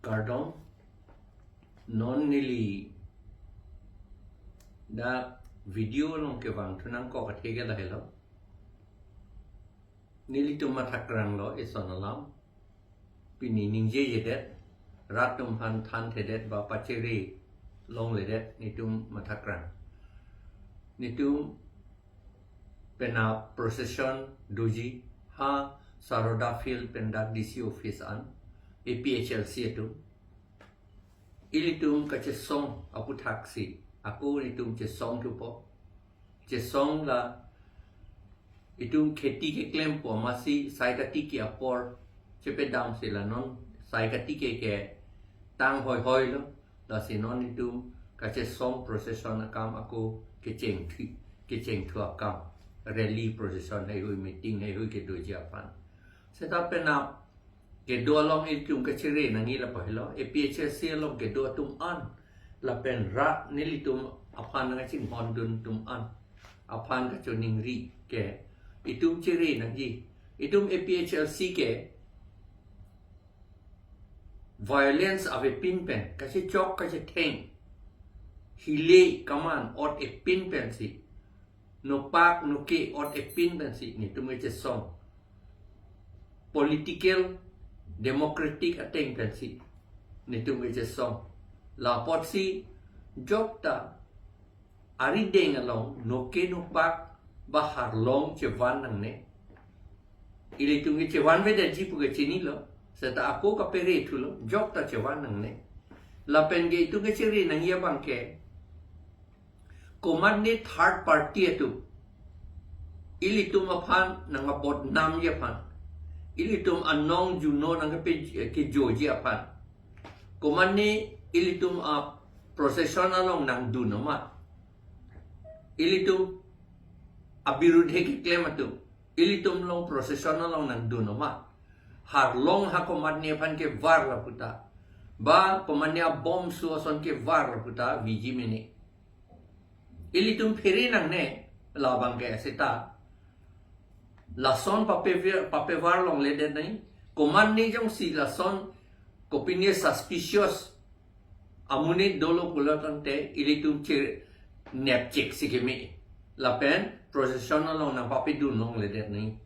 Cardon non nili da video long ke wang thunang ko ka thege la hello nili tum mathakrang lo isonalam pini ningje yedet ratum han than thedet ba pacheri long ledet nitum mathakrang nitum pena procession doji ha saroda field penda DC office an APHLC itu ilitum kache song aku taksi aku itum che song tu po che song la itum kheti ke claim po masi saikati ki apor chepe dam sila non saikati ke tang hoi hoi lo la sinon itum kache song procession akam aku ke cheng thu akam rally procession hai hui meeting hai hui ke do japan seta pena ke do long itum kachere nangi la pahlo APHLC long ke do tum an la pen ra nilitum aphan nga ching hondun tum an aphan ka choning ri ke itum chere nangi itum APHLC ke violence of a pin pen kache chok kache theng hile kaman ot a pin pen si no pak no ke ot a pin pen si ni tum che song political democratic attention ni tu me song la pot si job ta ari deng along no ke no pak bahar long che van nang ne ili tu ngi che van ve de ji pu ke chini lo sa ta ako ka pere thu lo job ta che van nang ne la pen ge tu ke che ri nang ya bang ke command ne third party tu ili tu ma phan nang ma bot nam ya phan ilitum anong juno nang ke joji apan komani ilitum a procession along nang dunoma ilitum abirudhe ke claim atu ilitum long procession along nang dunoma har long ha komani apan ke var la puta ba komani a bomb suason ke var la puta viji mene ilitum pheri nang ne labang ke seta lason papevar long ledet nai command ni jong si lason kopine suspicious amune dolo pulatante ilitum che nep check sikemi la pen processional long na papidu long ledet nai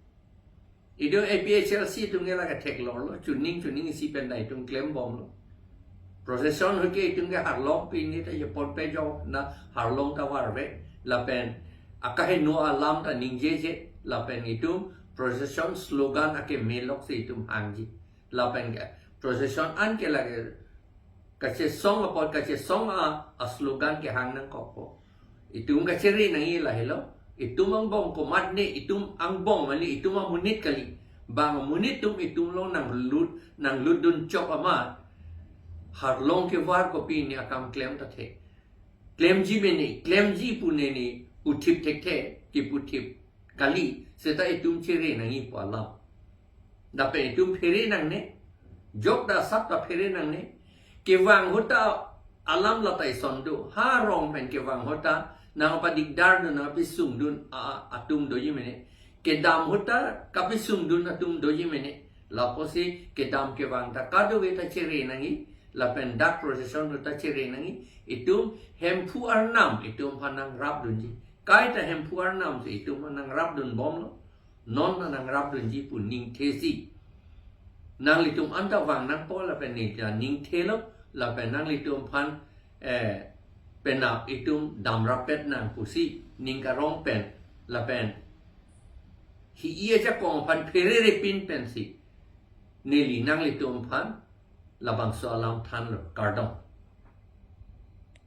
ido APHLC tung ngela ka tek lo chuning si pen dai tung claim bom lo procession hoke tung ga har long pin ni ta ye pon pe jo na har long ta war ve la pen akahe no alam ta ningje je lapen itum procession slogan ake melok se itum hangji lapen ke procession an ke lage kache song apot kache song a slogan ke hang nang ko itum ka cheri nang ila hello itum ang bong ko mat ne itum ang bong mani itum ang munit kali bang munit tum itum long nang lut dun chok ama har long ke war ko pi ni akam claim ta the claim ji beni claim ji pune ni uthip tek the ki puthip kali seta itum chere nangi pala dape itum phere nang ne job da sap ta phere nang ne ke wang hota alam la tai sondu ha rong pen ke wang hota nang pa digdar na pi sung dun atum do yimene ke dam hota ka pi sung dun atum do yimene la posi ke dam ke wang ta ka do ta chere nangi la pen dak procession ta chere nangi itum hempu arnam itum phanang rap dunji kai ta hem puar nam se itu manang rap dun bom lo non nang rap dun ji pun ning thesi nang litum anta wang nang po la pen ni ja ning thelo la pen nang litum phan penap itum dam rapet nang pusi ning ka rong pen la pen hi ia ja kong phan phere re pin pen si neli nang litum phan la bang so alam than lo kardong